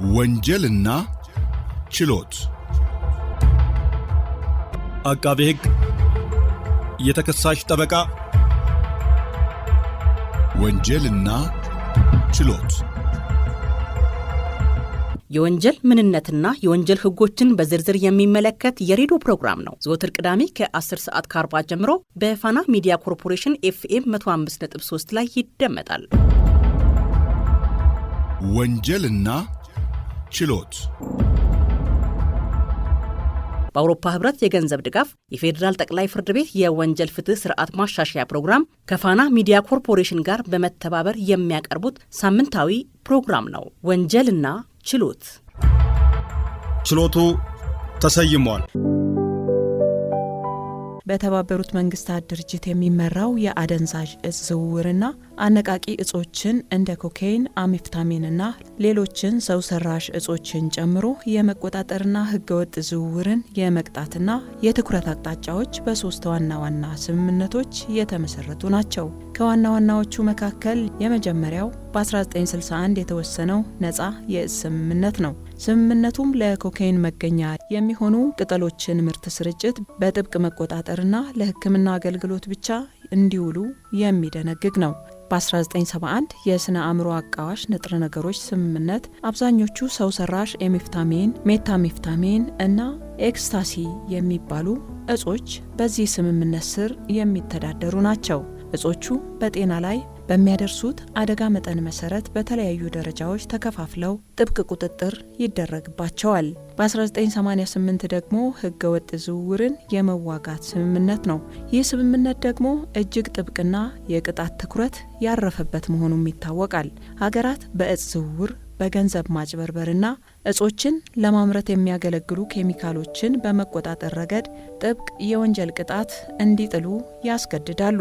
ወንጀልና ችሎት አቃቤ ሕግ የተከሳሽ ጠበቃ ወንጀልና ችሎት የወንጀል ምንነትና የወንጀል ህጎችን በዝርዝር የሚመለከት የሬዲዮ ፕሮግራም ነው። ዘወትር ቅዳሜ ከ10 ሰዓት ከ40 ጀምሮ በፋና ሚዲያ ኮርፖሬሽን FM 105.3 ላይ ይደመጣል። ወንጀልና ችሎት በአውሮፓ ህብረት የገንዘብ ድጋፍ የፌዴራል ጠቅላይ ፍርድ ቤት የወንጀል ፍትህ ስርዓት ማሻሻያ ፕሮግራም ከፋና ሚዲያ ኮርፖሬሽን ጋር በመተባበር የሚያቀርቡት ሳምንታዊ ፕሮግራም ነው። ወንጀልና ችሎት። ችሎቱ ተሰይሟል። በተባበሩት መንግስታት ድርጅት የሚመራው የአደንዛዥ እጽ ዝውውርና አነቃቂ እጾችን እንደ ኮካይን፣ አሜፍታሚንና ሌሎችን ሰው ሰራሽ እጾችን ጨምሮ የመቆጣጠርና ህገወጥ ዝውውርን የመቅጣትና የትኩረት አቅጣጫዎች በሶስት ዋና ዋና ስምምነቶች የተመሰረቱ ናቸው። ከዋና ዋናዎቹ መካከል የመጀመሪያው በ1961 የተወሰነው ነፃ የእጽ ስምምነት ነው። ስምምነቱም ለኮካይን መገኛ የሚሆኑ ቅጠሎችን ምርት ስርጭት በጥብቅ መቆጣጠርና ለሕክምና አገልግሎት ብቻ እንዲውሉ የሚደነግግ ነው። በ1971 የስነ አእምሮ አቃዋሽ ንጥረ ነገሮች ስምምነት አብዛኞቹ ሰው ሰራሽ ኤሜፍታሚን፣ ሜታሜፍታሚን እና ኤክስታሲ የሚባሉ እጾች በዚህ ስምምነት ስር የሚተዳደሩ ናቸው። እጾቹ በጤና ላይ በሚያደርሱት አደጋ መጠን መሰረት በተለያዩ ደረጃዎች ተከፋፍለው ጥብቅ ቁጥጥር ይደረግባቸዋል። በ1988 ደግሞ ህገ ወጥ ዝውውርን የመዋጋት ስምምነት ነው። ይህ ስምምነት ደግሞ እጅግ ጥብቅና የቅጣት ትኩረት ያረፈበት መሆኑም ይታወቃል። ሀገራት በእጽ ዝውውር፣ በገንዘብ ማጭበርበርና እጾችን ለማምረት የሚያገለግሉ ኬሚካሎችን በመቆጣጠር ረገድ ጥብቅ የወንጀል ቅጣት እንዲጥሉ ያስገድዳሉ።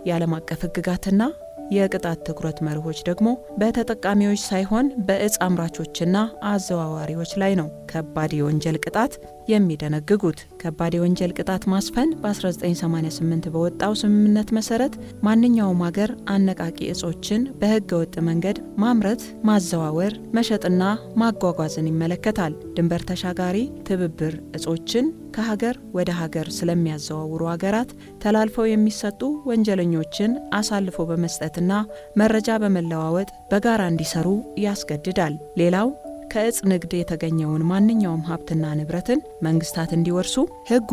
የዓለም አቀፍ ህግጋትና የቅጣት ትኩረት መርሆች ደግሞ በተጠቃሚዎች ሳይሆን በእጽ አምራቾችና አዘዋዋሪዎች ላይ ነው ከባድ የወንጀል ቅጣት የሚደነግጉት። ከባድ የወንጀል ቅጣት ማስፈን በ1988 በወጣው ስምምነት መሰረት ማንኛውም ሀገር አነቃቂ እጾችን በህገ ወጥ መንገድ ማምረት፣ ማዘዋወር፣ መሸጥና ማጓጓዝን ይመለከታል። ድንበር ተሻጋሪ ትብብር እጾችን ከሀገር ወደ ሀገር ስለሚያዘዋውሩ ሀገራት ተላልፈው የሚሰጡ ወንጀለኞችን አሳልፎ በመስጠትና መረጃ በመለዋወጥ በጋራ እንዲሰሩ ያስገድዳል። ሌላው ከእጽ ንግድ የተገኘውን ማንኛውም ሀብትና ንብረትን መንግስታት እንዲወርሱ ህጉ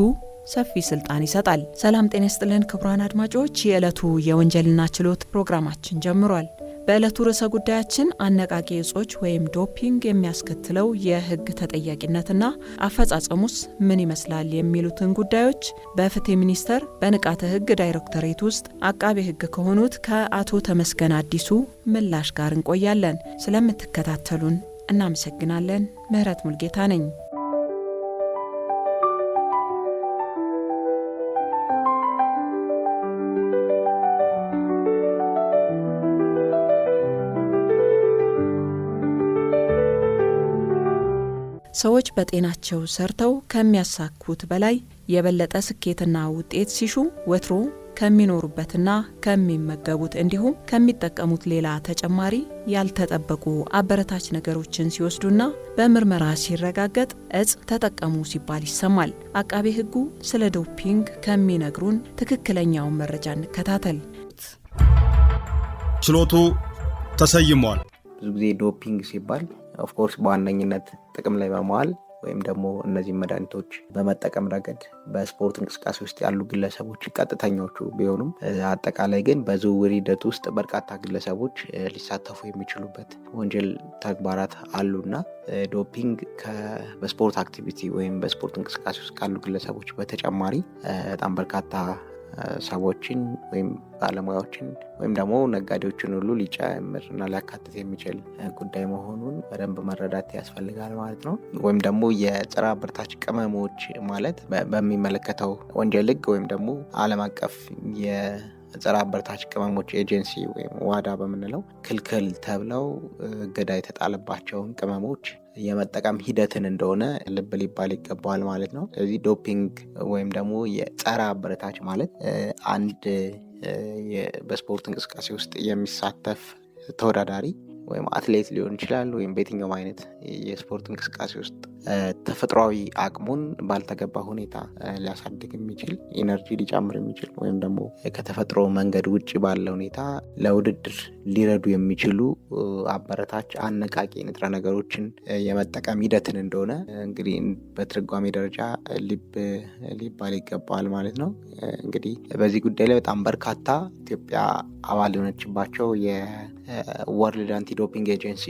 ሰፊ ስልጣን ይሰጣል። ሰላም ጤና ይስጥልን ክቡራን አድማጮች፣ የዕለቱ የወንጀልና ችሎት ፕሮግራማችን ጀምሯል። በዕለቱ ርዕሰ ጉዳያችን አነቃቂ እጾች ወይም ዶፒንግ የሚያስከትለው የህግ ተጠያቂነትና አፈጻጸሙስ ምን ይመስላል የሚሉትን ጉዳዮች በፍትህ ሚኒስቴር በንቃተ ህግ ዳይሬክቶሬት ውስጥ አቃቤ ህግ ከሆኑት ከአቶ ተመስገን አዲሱ ምላሽ ጋር እንቆያለን። ስለምትከታተሉን እናመሰግናለን። ምህረት ሙልጌታ ነኝ። ሰዎች በጤናቸው ሰርተው ከሚያሳኩት በላይ የበለጠ ስኬትና ውጤት ሲሹ ወትሮ ከሚኖሩበትና ከሚመገቡት እንዲሁም ከሚጠቀሙት ሌላ ተጨማሪ ያልተጠበቁ አበረታች ነገሮችን ሲወስዱና በምርመራ ሲረጋገጥ እጽ ተጠቀሙ ሲባል ይሰማል። አቃቤ ህጉ ስለ ዶፒንግ ከሚነግሩን ትክክለኛውን መረጃ እንከታተል። ችሎቱ ተሰይሟል። ብዙ ጊዜ ዶፒንግ ሲባል ኦፍኮርስ በዋነኝነት ጥቅም ላይ በመዋል ወይም ደግሞ እነዚህ መድኃኒቶች በመጠቀም ረገድ በስፖርት እንቅስቃሴ ውስጥ ያሉ ግለሰቦች ቀጥተኞቹ ቢሆኑም አጠቃላይ ግን በዝውውር ሂደት ውስጥ በርካታ ግለሰቦች ሊሳተፉ የሚችሉበት ወንጀል ተግባራት አሉና ዶፒንግ በስፖርት አክቲቪቲ ወይም በስፖርት እንቅስቃሴ ውስጥ ካሉ ግለሰቦች በተጨማሪ በጣም በርካታ ሰዎችን ወይም ባለሙያዎችን ወይም ደግሞ ነጋዴዎችን ሁሉ ሊጨምርና ሊያካትት የሚችል ጉዳይ መሆኑን በደንብ መረዳት ያስፈልጋል ማለት ነው። ወይም ደግሞ የጸረ አበረታች ቅመሞች ማለት በሚመለከተው ወንጀል ህግ ወይም ደግሞ ዓለም አቀፍ የጸረ አበረታች ቅመሞች ኤጀንሲ ወይም ዋዳ በምንለው ክልክል ተብለው እገዳ የተጣለባቸውን ቅመሞች የመጠቀም ሂደትን እንደሆነ ልብ ሊባል ይገባዋል ማለት ነው። ስለዚህ ዶፒንግ ወይም ደግሞ የጸረ አበረታች ማለት አንድ በስፖርት እንቅስቃሴ ውስጥ የሚሳተፍ ተወዳዳሪ ወይም አትሌት ሊሆን ይችላል ወይም በየትኛውም አይነት የስፖርት እንቅስቃሴ ውስጥ ተፈጥሯዊ አቅሙን ባልተገባ ሁኔታ ሊያሳድግ የሚችል ኢነርጂ ሊጨምር የሚችል ወይም ደግሞ ከተፈጥሮ መንገድ ውጭ ባለ ሁኔታ ለውድድር ሊረዱ የሚችሉ አበረታች አነቃቂ ንጥረ ነገሮችን የመጠቀም ሂደትን እንደሆነ እንግዲህ በትርጓሜ ደረጃ ሊባል ይገባል ማለት ነው። እንግዲህ በዚህ ጉዳይ ላይ በጣም በርካታ ኢትዮጵያ አባል የሆነችባቸው የወርልድ አንቲ ዶፒንግ ኤጀንሲ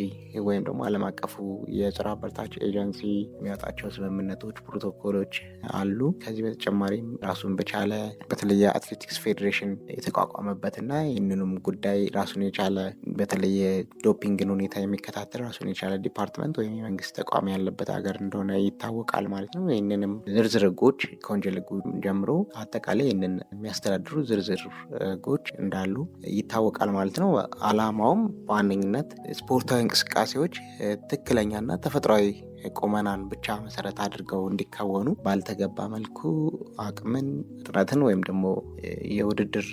ወይም ደግሞ ዓለም አቀፉ የጸረ አበረታች ኤጀንሲ የሚያወጣቸው ስምምነቶች፣ ፕሮቶኮሎች አሉ። ከዚህ በተጨማሪም ራሱን በቻለ በተለየ አትሌቲክስ ፌዴሬሽን የተቋቋመበትና ይህንንም ጉዳይ ራሱን የቻለ በተለየ ዶፒንግን ሁኔታ የሚከታተል ራሱን የቻለ ዲፓርትመንት ወይም የመንግስት ተቋም ያለበት ሀገር እንደሆነ ይታወቃል ማለት ነው። ይህንንም ዝርዝር ህጎች ከወንጀል ህጉ ጀምሮ አጠቃላይ ይህንን የሚያስተዳድሩ ዝርዝር ህጎች እንዳሉ ይታወቃል ማለት ነው። አላማውም በዋነኝነት ስፖርታዊ እንቅስቃሴዎች ትክክለኛና ተፈጥሯዊ ቁመናን ብቻ መሰረት አድርገው እንዲከወኑ ባልተገባ መልኩ አቅምን፣ ፍጥነትን ወይም ደግሞ የውድድር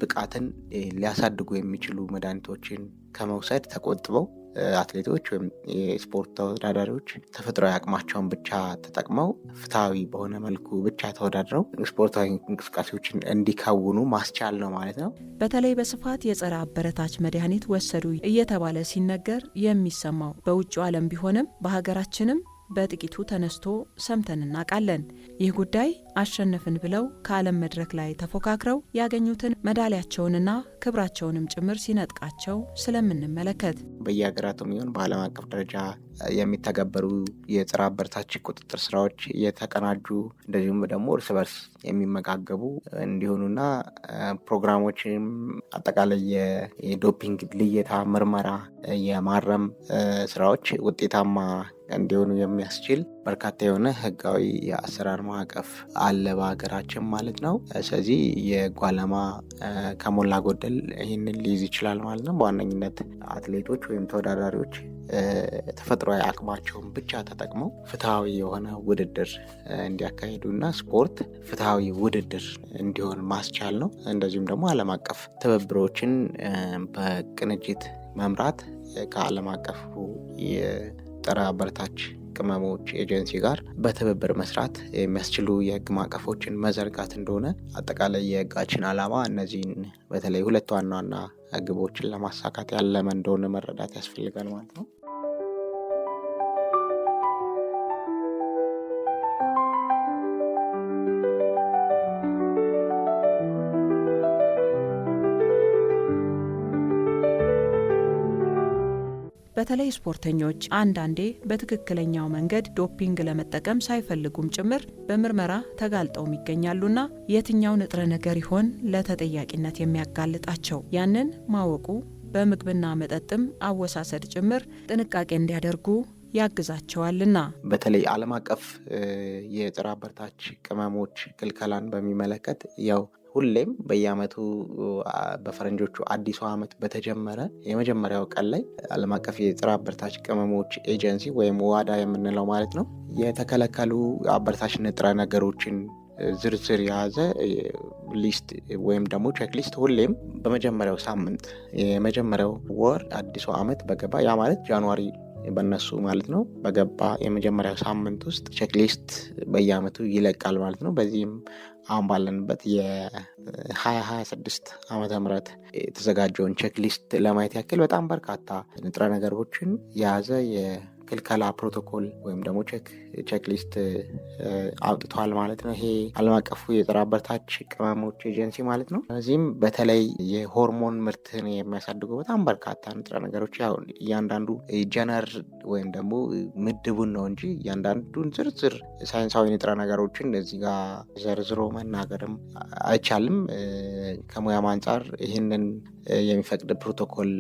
ብቃትን ሊያሳድጉ የሚችሉ መድኃኒቶችን ከመውሰድ ተቆጥበው አትሌቶች ወይም የስፖርት ተወዳዳሪዎች ተፈጥሯዊ አቅማቸውን ብቻ ተጠቅመው ፍትሃዊ በሆነ መልኩ ብቻ ተወዳድረው ስፖርታዊ እንቅስቃሴዎችን እንዲከውኑ ማስቻል ነው ማለት ነው። በተለይ በስፋት የጸረ አበረታች መድኃኒት ወሰዱ እየተባለ ሲነገር የሚሰማው በውጭው ዓለም ቢሆንም በሀገራችንም በጥቂቱ ተነስቶ ሰምተን እናውቃለን። ይህ ጉዳይ አሸነፍን ብለው ከዓለም መድረክ ላይ ተፎካክረው ያገኙትን ሜዳሊያቸውንና ክብራቸውንም ጭምር ሲነጥቃቸው ስለምንመለከት በየሀገራቱም ይሁን በዓለም አቀፍ ደረጃ የሚተገበሩ የጸረ አበረታች ቁጥጥር ስራዎች የተቀናጁ እንደዚሁም ደግሞ እርስ በርስ የሚመጋገቡ እንዲሆኑና ፕሮግራሞችም አጠቃላይ የዶፒንግ ልየታ፣ ምርመራ፣ የማረም ስራዎች ውጤታማ እንዲሆኑ የሚያስችል በርካታ የሆነ ህጋዊ የአሰራር ማዕቀፍ አለ በሀገራችን ማለት ነው። ስለዚህ የጓለማ ከሞላ ጎደል ይህንን ሊይዝ ይችላል ማለት ነው። በዋነኝነት አትሌቶች ወይም ተወዳዳሪዎች ተፈጥሯዊ አቅማቸውን ብቻ ተጠቅመው ፍትሃዊ የሆነ ውድድር እንዲያካሂዱና ስፖርት ፍትሃዊ ውድድር እንዲሆን ማስቻል ነው። እንደዚሁም ደግሞ ዓለም አቀፍ ትብብሮችን በቅንጅት መምራት ከዓለም አቀፉ የጸረ አበረታች ቅመሞች ኤጀንሲ ጋር በትብብር መስራት የሚያስችሉ የህግ ማዕቀፎችን መዘርጋት እንደሆነ አጠቃላይ የህጋችን ዓላማ እነዚህን በተለይ ሁለት ዋና ዋና ግቦችን ለማሳካት ያለመ እንደሆነ መረዳት ያስፈልጋል ማለት ነው። በተለይ ስፖርተኞች አንዳንዴ በትክክለኛው መንገድ ዶፒንግ ለመጠቀም ሳይፈልጉም ጭምር በምርመራ ተጋልጠውም ይገኛሉና የትኛው ንጥረ ነገር ይሆን ለተጠያቂነት የሚያጋልጣቸው? ያንን ማወቁ በምግብና መጠጥም አወሳሰድ ጭምር ጥንቃቄ እንዲያደርጉ ያግዛቸዋልና። በተለይ ዓለም አቀፍ የጸረ አበረታች ቅመሞች ክልከላን በሚመለከት ያው ሁሌም በየአመቱ በፈረንጆቹ አዲሱ አመት በተጀመረ የመጀመሪያው ቀን ላይ ዓለም አቀፍ የጸረ አበረታች ቅመሞች ኤጀንሲ ወይም ዋዳ የምንለው ማለት ነው የተከለከሉ አበረታች ንጥረ ነገሮችን ዝርዝር የያዘ ሊስት ወይም ደግሞ ቼክሊስት ሁሌም በመጀመሪያው ሳምንት የመጀመሪያው ወር አዲሱ አመት በገባ ያ ማለት ጃንዋሪ በነሱ ማለት ነው በገባ የመጀመሪያው ሳምንት ውስጥ ቼክሊስት በየአመቱ ይለቃል ማለት ነው። በዚህም አሁን ባለንበት የ2026 ዓመተ ምህረት የተዘጋጀውን ቼክሊስት ለማየት ያክል በጣም በርካታ ንጥረ ነገሮችን የያዘ የክልከላ ፕሮቶኮል ወይም ደግሞ ቼክሊስት አውጥተዋል ማለት ነው። ይሄ ዓለም አቀፉ የጸረ አበረታች ቅመሞች ኤጀንሲ ማለት ነው። እዚህም በተለይ የሆርሞን ምርትን የሚያሳድጉ በጣም በርካታ ንጥረ ነገሮች ያው እያንዳንዱ ጀነር ወይም ደግሞ ምድቡን ነው እንጂ እያንዳንዱን ዝርዝር ሳይንሳዊ ንጥረ ነገሮችን እዚህ ጋር ዘርዝሮ መናገርም አይቻልም። ከሙያም አንጻር ይህንን የሚፈቅድ ፕሮቶኮል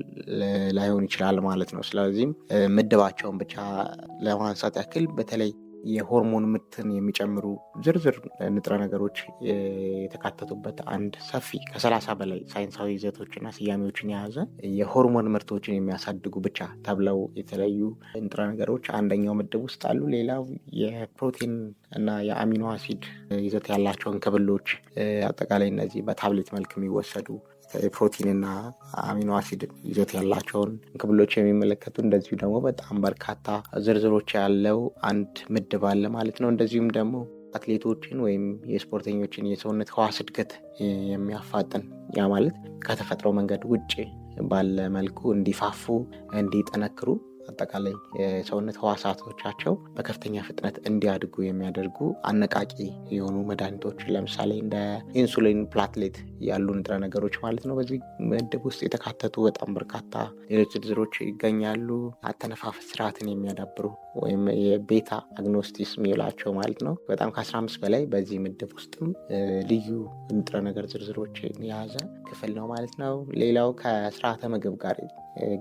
ላይሆን ይችላል ማለት ነው። ስለዚህም ምድባቸውን ብቻ ለማንሳት ያክል በተለይ የሆርሞን ምርትን የሚጨምሩ ዝርዝር ንጥረ ነገሮች የተካተቱበት አንድ ሰፊ ከ30 በላይ ሳይንሳዊ ይዘቶችና ስያሜዎችን የያዘ የሆርሞን ምርቶችን የሚያሳድጉ ብቻ ተብለው የተለዩ ንጥረ ነገሮች አንደኛው ምድብ ውስጥ አሉ። ሌላው የፕሮቲን እና የአሚኖ አሲድ ይዘት ያላቸውን ክብሎች አጠቃላይ እነዚህ በታብሌት መልክ የሚወሰዱ ፕሮቲንና አሚኖ አሲድ ይዘት ያላቸውን ክፍሎች የሚመለከቱ እንደዚሁ ደግሞ በጣም በርካታ ዝርዝሮች ያለው አንድ ምድብ አለ ማለት ነው። እንደዚሁም ደግሞ አትሌቶችን ወይም የስፖርተኞችን የሰውነት ህዋስ እድገት የሚያፋጥን ያ ማለት ከተፈጥሮ መንገድ ውጭ ባለ መልኩ እንዲፋፉ እንዲጠነክሩ አጠቃላይ የሰውነት ህዋሳቶቻቸው በከፍተኛ ፍጥነት እንዲያድጉ የሚያደርጉ አነቃቂ የሆኑ መድኃኒቶች ለምሳሌ እንደ ኢንሱሊን፣ ፕላትሌት ያሉ ንጥረ ነገሮች ማለት ነው በዚህ ምድብ ውስጥ የተካተቱ በጣም በርካታ ሌሎች ዝርዝሮች ይገኛሉ። አተነፋፈስ ስርዓትን የሚያዳብሩ ወይም የቤታ አግኖስቲስ የሚላቸው ማለት ነው በጣም ከ15 በላይ በዚህ ምድብ ውስጥም ልዩ ንጥረ ነገር ዝርዝሮችን የያዘ ክፍል ነው ማለት ነው። ሌላው ከስርዓተ ምግብ ጋር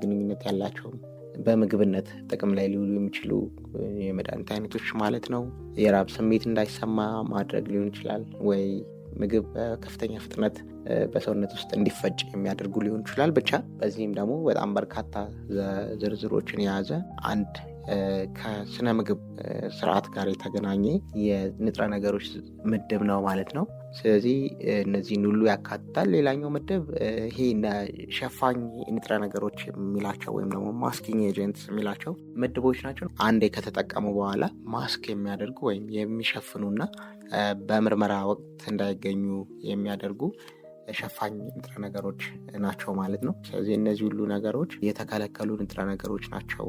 ግንኙነት ያላቸው በምግብነት ጥቅም ላይ ሊውሉ የሚችሉ የመድኃኒት አይነቶች ማለት ነው። የራብ ስሜት እንዳይሰማ ማድረግ ሊሆን ይችላል፣ ወይ ምግብ በከፍተኛ ፍጥነት በሰውነት ውስጥ እንዲፈጭ የሚያደርጉ ሊሆን ይችላል። ብቻ በዚህም ደግሞ በጣም በርካታ ዝርዝሮችን የያዘ አንድ ከስነ ምግብ ስርዓት ጋር የተገናኘ የንጥረ ነገሮች ምድብ ነው ማለት ነው። ስለዚህ እነዚህን ሁሉ ያካትታል። ሌላኛው ምድብ ይሄ ሸፋኝ ንጥረ ነገሮች የሚላቸው ወይም ደግሞ ማስኪንግ ኤጀንትስ የሚላቸው ምድቦች ናቸው። አንዴ ከተጠቀሙ በኋላ ማስክ የሚያደርጉ ወይም የሚሸፍኑና በምርመራ ወቅት እንዳይገኙ የሚያደርጉ ሸፋኝ ንጥረ ነገሮች ናቸው ማለት ነው። ስለዚህ እነዚህ ሁሉ ነገሮች የተከለከሉ ንጥረ ነገሮች ናቸው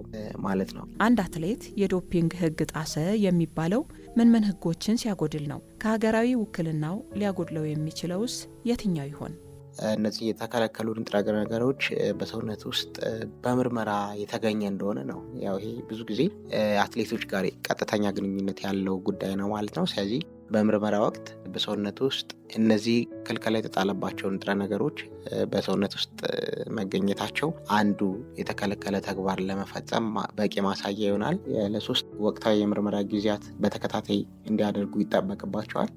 ማለት ነው። አንድ አትሌት የዶፒንግ ሕግ ጣሰ የሚባለው ምን ሕጎችን ሲያጎድል ነው? ከሀገራዊ ውክልናው ሊያጎድለው የሚችለውስ የትኛው ይሆን? እነዚህ የተከለከሉ ንጥረ ነገሮች በሰውነት ውስጥ በምርመራ የተገኘ እንደሆነ ነው። ያው ይሄ ብዙ ጊዜ አትሌቶች ጋር ቀጥተኛ ግንኙነት ያለው ጉዳይ ነው ማለት ነው። ስለዚህ በምርመራ ወቅት በሰውነት ውስጥ እነዚህ ክልከላ የተጣለባቸው ንጥረ ነገሮች በሰውነት ውስጥ መገኘታቸው አንዱ የተከለከለ ተግባር ለመፈጸም በቂ ማሳያ ይሆናል። ለ3 ወቅታዊ የምርመራ ጊዜያት በተከታታይ እንዲያደርጉ ይጠበቅባቸዋል።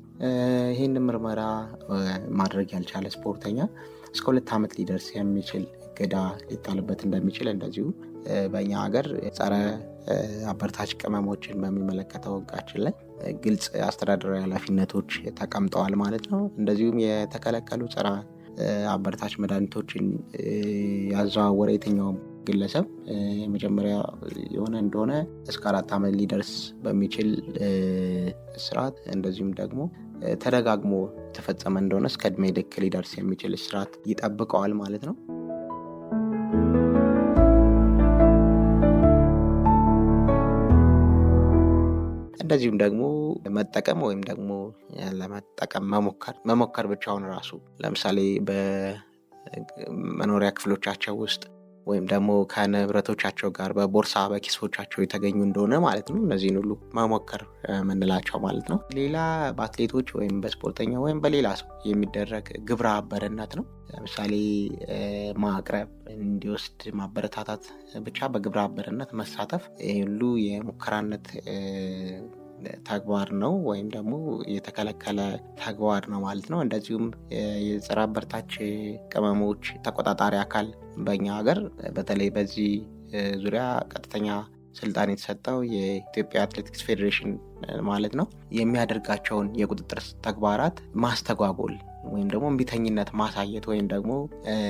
ይህን ምርመራ ማድረግ ያልቻለ ስፖርተኛ እስከ 2 ዓመት ሊደርስ የሚችል እገዳ ሊጣልበት እንደሚችል እንደዚሁ በእኛ ሀገር ጸረ አበረታች ቅመሞችን በሚመለከተው ሕጋችን ላይ ግልጽ አስተዳደራዊ ኃላፊነቶች ተቀምጠዋል ማለት ነው። እንደዚሁም የተከለከሉ ጸረ አበረታች መድኃኒቶችን ያዘዋወረ የትኛውም ግለሰብ የመጀመሪያ የሆነ እንደሆነ እስከ 4 ዓመት ሊደርስ በሚችል እስራት እንደዚሁም ደግሞ ተደጋግሞ ተፈጸመ እንደሆነ እስከ ዕድሜ ልክ ሊደርስ የሚችል እስራት ይጠብቀዋል ማለት ነው። እንደዚሁም ደግሞ መጠቀም ወይም ደግሞ ለመጠቀም መሞከር ብቻውን ራሱ ለምሳሌ በመኖሪያ ክፍሎቻቸው ውስጥ ወይም ደግሞ ከንብረቶቻቸው ጋር በቦርሳ በኪሶቻቸው የተገኙ እንደሆነ ማለት ነው። እነዚህን ሁሉ መሞከር ምንላቸው ማለት ነው። ሌላ በአትሌቶች ወይም በስፖርተኛ ወይም በሌላ ሰው የሚደረግ ግብረ አበርነት ነው። ለምሳሌ ማቅረብ፣ እንዲወስድ ማበረታታት፣ ብቻ በግብረ አበርነት መሳተፍ ሁሉ የሙከራነት ተግባር ነው ወይም ደግሞ የተከለከለ ተግባር ነው ማለት ነው። እንደዚሁም የጸረ አበረታች ቅመሞች ተቆጣጣሪ አካል በእኛ ሀገር በተለይ በዚህ ዙሪያ ቀጥተኛ ስልጣን የተሰጠው የኢትዮጵያ አትሌቲክስ ፌዴሬሽን ማለት ነው የሚያደርጋቸውን የቁጥጥር ተግባራት ማስተጓጎል ወይም ደግሞ እምቢተኝነት ማሳየት ወይም ደግሞ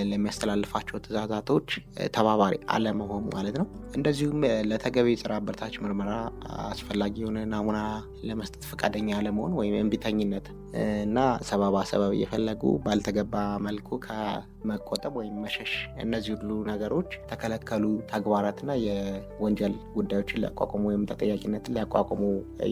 ለሚያስተላልፋቸው ትዕዛዛቶች ተባባሪ አለመሆን ማለት ነው። እንደዚሁም ለተገቢ ጸረ አበረታች ምርመራ አስፈላጊ የሆነ ናሙና ለመስጠት ፈቃደኛ አለመሆን ወይም እምቢተኝነት እና ሰበብ እየፈለጉ ባልተገባ መልኩ ከመቆጠብ ወይም መሸሽ፣ እነዚህ ሁሉ ነገሮች ተከለከሉ ተግባራትና የወንጀል ጉዳዮችን ሊያቋቁሙ ወይም ተጠያቂነትን ሊያቋቁሙ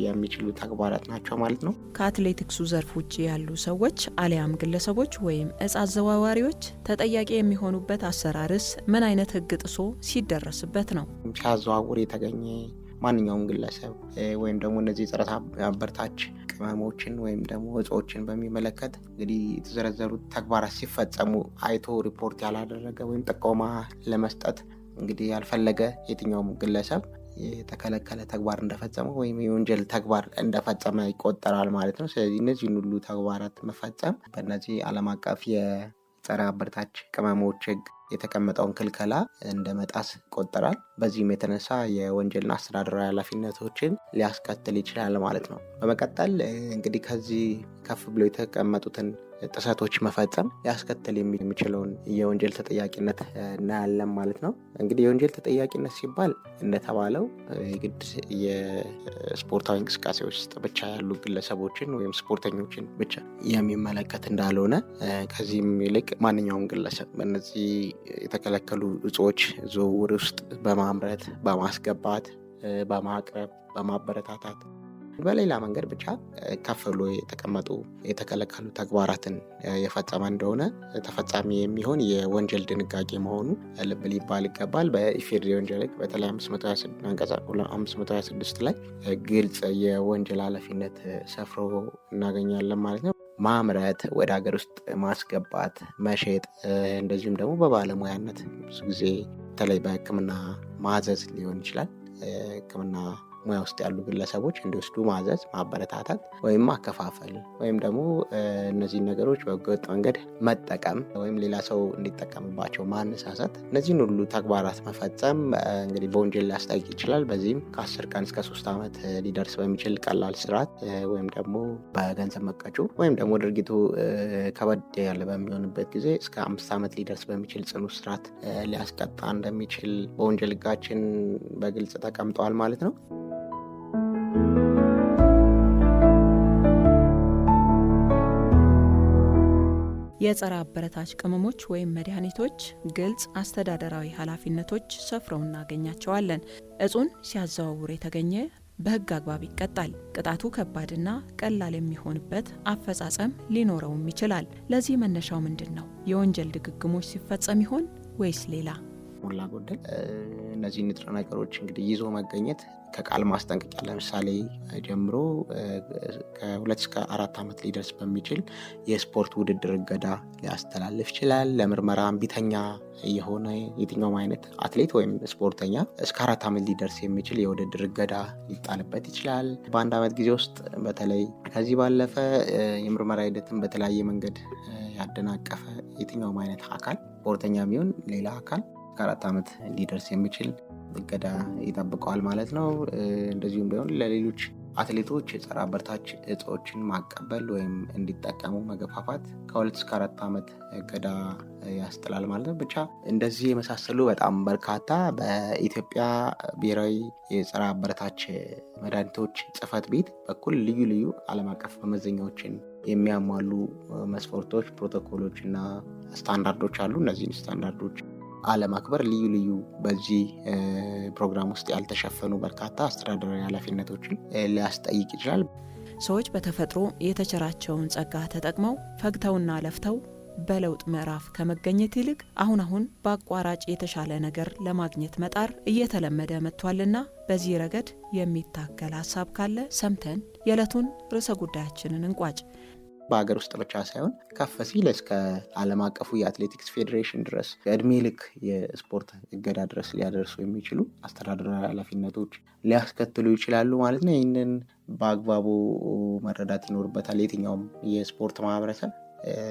የሚችሉ ተግባራት ናቸው ማለት ነው። ከአትሌቲክሱ ዘርፍ ውጭ ያሉ ሰዎች አሊያም ግለሰቦች ወይም እጽ አዘዋዋሪዎች ተጠያቂ የሚሆኑበት አሰራርስ ምን አይነት ሕግ ጥሶ ሲደረስበት ነው? ሲያዘዋውር የተገኘ ማንኛውም ግለሰብ ወይም ደግሞ እነዚህ ጸረ አበረታች ቅመሞችን ወይም ደግሞ እጾችን በሚመለከት እንግዲህ የተዘረዘሩት ተግባራት ሲፈጸሙ አይቶ ሪፖርት ያላደረገ ወይም ጥቆማ ለመስጠት እንግዲህ ያልፈለገ የትኛውም ግለሰብ የተከለከለ ተግባር እንደፈጸመ ወይም የወንጀል ተግባር እንደፈጸመ ይቆጠራል ማለት ነው። ስለዚህ እነዚህን ሁሉ ተግባራት መፈጸም በእነዚህ ዓለም አቀፍ የጸረ አበረታች ቅመሞች ሕግ የተቀመጠውን ክልከላ እንደ መጣስ ይቆጠራል። በዚህም የተነሳ የወንጀልና አስተዳደራዊ ኃላፊነቶችን ሊያስከትል ይችላል ማለት ነው። በመቀጠል እንግዲህ ከዚህ ከፍ ብሎ የተቀመጡትን ጥሰቶች መፈጸም ሊያስከትል የሚችለውን የወንጀል ተጠያቂነት እናያለን ማለት ነው። እንግዲህ የወንጀል ተጠያቂነት ሲባል እንደተባለው የግድ የስፖርታዊ እንቅስቃሴዎች ውስጥ ብቻ ያሉ ግለሰቦችን ወይም ስፖርተኞችን ብቻ የሚመለከት እንዳልሆነ ከዚህም ይልቅ ማንኛውም ግለሰብ በእነዚህ የተከለከሉ እጾች ዝውውር ውስጥ በማምረት በማስገባት በማቅረብ በማበረታታት በሌላ መንገድ ብቻ ከፍ ብሎ የተቀመጡ የተከለከሉ ተግባራትን የፈጸመ እንደሆነ ተፈጻሚ የሚሆን የወንጀል ድንጋጌ መሆኑ ልብ ሊባል ይገባል። በኢፌዴሪ ወንጀል ሕግ በተለይ 526 ላይ ግልጽ የወንጀል ኃላፊነት ሰፍሮ እናገኛለን ማለት ነው። ማምረት፣ ወደ ሀገር ውስጥ ማስገባት፣ መሸጥ እንደዚሁም ደግሞ በባለሙያነት ብዙ ጊዜ በተለይ በሕክምና ማዘዝ ሊሆን ይችላል። ሕክምና ሙያ ውስጥ ያሉ ግለሰቦች እንዲወስዱ ማዘዝ፣ ማበረታታት ወይም ማከፋፈል ወይም ደግሞ እነዚህን ነገሮች በህገወጥ መንገድ መጠቀም ወይም ሌላ ሰው እንዲጠቀምባቸው ማነሳሳት፣ እነዚህን ሁሉ ተግባራት መፈጸም እንግዲህ በወንጀል ሊያስጠይቅ ይችላል። በዚህም ከ10 ቀን እስከ 3 ዓመት ሊደርስ በሚችል ቀላል እስራት ወይም ደግሞ በገንዘብ መቀጮ ወይም ደግሞ ድርጊቱ ከበድ ያለ በሚሆንበት ጊዜ እስከ 5 ዓመት ሊደርስ በሚችል ጽኑ እስራት ሊያስቀጣ እንደሚችል በወንጀል ህጋችን በግልጽ ተቀምጠዋል ማለት ነው። የጸረ አበረታች ቅመሞች ወይም መድኃኒቶች ግልጽ አስተዳደራዊ ኃላፊነቶች ሰፍረው እናገኛቸዋለን። እጹን ሲያዘዋውር የተገኘ በህግ አግባብ ይቀጣል። ቅጣቱ ከባድና ቀላል የሚሆንበት አፈጻጸም ሊኖረውም ይችላል። ለዚህ መነሻው ምንድን ነው? የወንጀል ድግግሞች ሲፈጸም ይሆን ወይስ ሌላ? ሞላ ጎደል እነዚህ ንጥረ ነገሮች እንግዲህ ይዞ መገኘት ከቃል ማስጠንቀቂያ ለምሳሌ ጀምሮ ከ2 እስከ 4 ዓመት ሊደርስ በሚችል የስፖርት ውድድር እገዳ ሊያስተላልፍ ይችላል። ለምርመራ እምቢተኛ የሆነ የትኛውም አይነት አትሌት ወይም ስፖርተኛ እስከ 4 ዓመት ሊደርስ የሚችል የውድድር እገዳ ሊጣልበት ይችላል። በአንድ ዓመት ጊዜ ውስጥ በተለይ ከዚህ ባለፈ የምርመራ ሂደትን በተለያየ መንገድ ያደናቀፈ የትኛውም አይነት አካል ስፖርተኛ የሚሆን ሌላ አካል 4 ዓመት ሊደርስ የሚችል እገዳ ይጠብቀዋል ማለት ነው። እንደዚሁም ቢሆን ለሌሎች አትሌቶች የጸረ አበረታች እጾችን ማቀበል ወይም እንዲጠቀሙ መገፋፋት ከ2 እስከ 4 ዓመት እገዳ ያስጥላል ማለት ነው። ብቻ እንደዚህ የመሳሰሉ በጣም በርካታ በኢትዮጵያ ብሔራዊ የጸረ አበረታች መድኃኒቶች ጽሕፈት ቤት በኩል ልዩ ልዩ ዓለም አቀፍ መመዘኛዎችን የሚያሟሉ መስፈርቶች፣ ፕሮቶኮሎች እና ስታንዳርዶች አሉ። እነዚህን ስታንዳርዶች አለማክበር ልዩ ልዩ በዚህ ፕሮግራም ውስጥ ያልተሸፈኑ በርካታ አስተዳደራዊ ኃላፊነቶችን ሊያስጠይቅ ይችላል። ሰዎች በተፈጥሮ የተቸራቸውን ጸጋ ተጠቅመው ፈግተውና ለፍተው በለውጥ ምዕራፍ ከመገኘት ይልቅ አሁን በአቋራጭ የተሻለ ነገር ለማግኘት መጣር እየተለመደ መጥቷልና በዚህ ረገድ የሚታከል ሀሳብ ካለ ሰምተን የዕለቱን ርዕሰ ጉዳያችንን እንቋጭ። በሀገር ውስጥ ብቻ ሳይሆን ከፍ ሲል እስከ ዓለም አቀፉ የአትሌቲክስ ፌዴሬሽን ድረስ ከእድሜ ልክ የስፖርት እገዳ ድረስ ሊያደርሱ የሚችሉ አስተዳደራዊ ኃላፊነቶች ሊያስከትሉ ይችላሉ ማለት ነው። ይህንን በአግባቡ መረዳት ይኖርበታል የትኛውም የስፖርት ማህበረሰብ።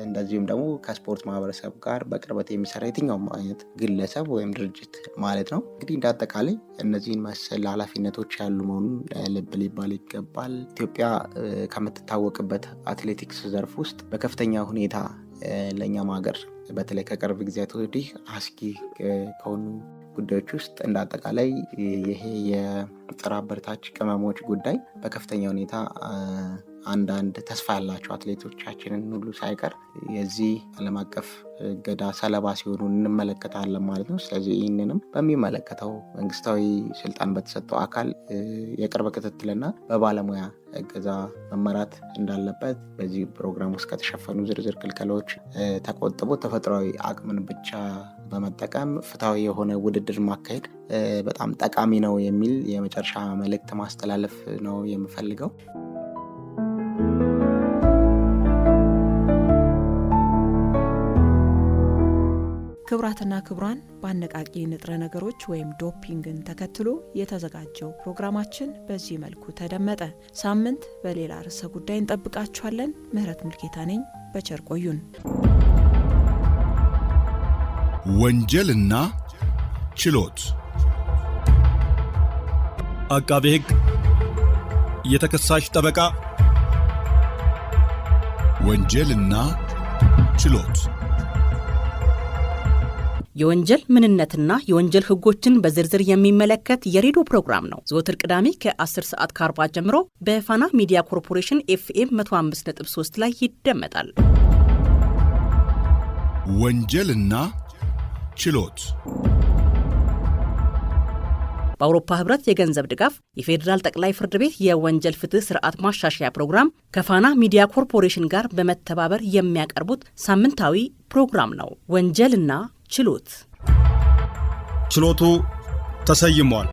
እንደዚሁም ደግሞ ከስፖርት ማህበረሰብ ጋር በቅርበት የሚሰራ የትኛውም አይነት ግለሰብ ወይም ድርጅት ማለት ነው። እንግዲህ እንዳጠቃላይ እነዚህን መሰል ኃላፊነቶች ያሉ መሆኑን ልብ ሊባል ይገባል። ኢትዮጵያ ከምትታወቅበት አትሌቲክስ ዘርፍ ውስጥ በከፍተኛ ሁኔታ ለእኛም ሀገር በተለይ ከቅርብ ጊዜያት ወዲህ አስጊ ከሆኑ ጉዳዮች ውስጥ እንዳጠቃላይ ይሄ የጸረ አበረታች ቅመሞች ጉዳይ በከፍተኛ ሁኔታ አንዳንድ ተስፋ ያላቸው አትሌቶቻችንን ሁሉ ሳይቀር የዚህ ዓለም አቀፍ እገዳ ሰለባ ሲሆኑ እንመለከታለን ማለት ነው። ስለዚህ ይህንንም በሚመለከተው መንግስታዊ ስልጣን በተሰጠው አካል የቅርብ ክትትልና በባለሙያ እገዛ መመራት እንዳለበት በዚህ ፕሮግራም ውስጥ ከተሸፈኑ ዝርዝር ክልከላዎች ተቆጥቦ ተፈጥሯዊ አቅምን ብቻ በመጠቀም ፍትሃዊ የሆነ ውድድር ማካሄድ በጣም ጠቃሚ ነው የሚል የመጨረሻ መልእክት ማስተላለፍ ነው የምፈልገው። ክቡራትና ክቡራን፣ በአነቃቂ ንጥረ ነገሮች ወይም ዶፒንግን ተከትሎ የተዘጋጀው ፕሮግራማችን በዚህ መልኩ ተደመጠ። ሳምንት በሌላ ርዕሰ ጉዳይ እንጠብቃችኋለን። ምህረት ሙልጌታ ነኝ። በቸር ቆዩን። ወንጀልና ችሎት አቃቤ ሕግ፣ የተከሳሽ ጠበቃ፣ ወንጀልና ችሎት የወንጀል ምንነትና የወንጀል ህጎችን በዝርዝር የሚመለከት የሬዲዮ ፕሮግራም ነው። ዘወትር ቅዳሜ ከ10 ሰዓት ከ40 ጀምሮ በፋና ሚዲያ ኮርፖሬሽን FM 105.3 ላይ ይደመጣል። ወንጀልና ችሎት በአውሮፓ ህብረት የገንዘብ ድጋፍ የፌዴራል ጠቅላይ ፍርድ ቤት የወንጀል ፍትህ ስርዓት ማሻሻያ ፕሮግራም ከፋና ሚዲያ ኮርፖሬሽን ጋር በመተባበር የሚያቀርቡት ሳምንታዊ ፕሮግራም ነው። ወንጀልና ችሎት። ችሎቱ ተሰይሟል።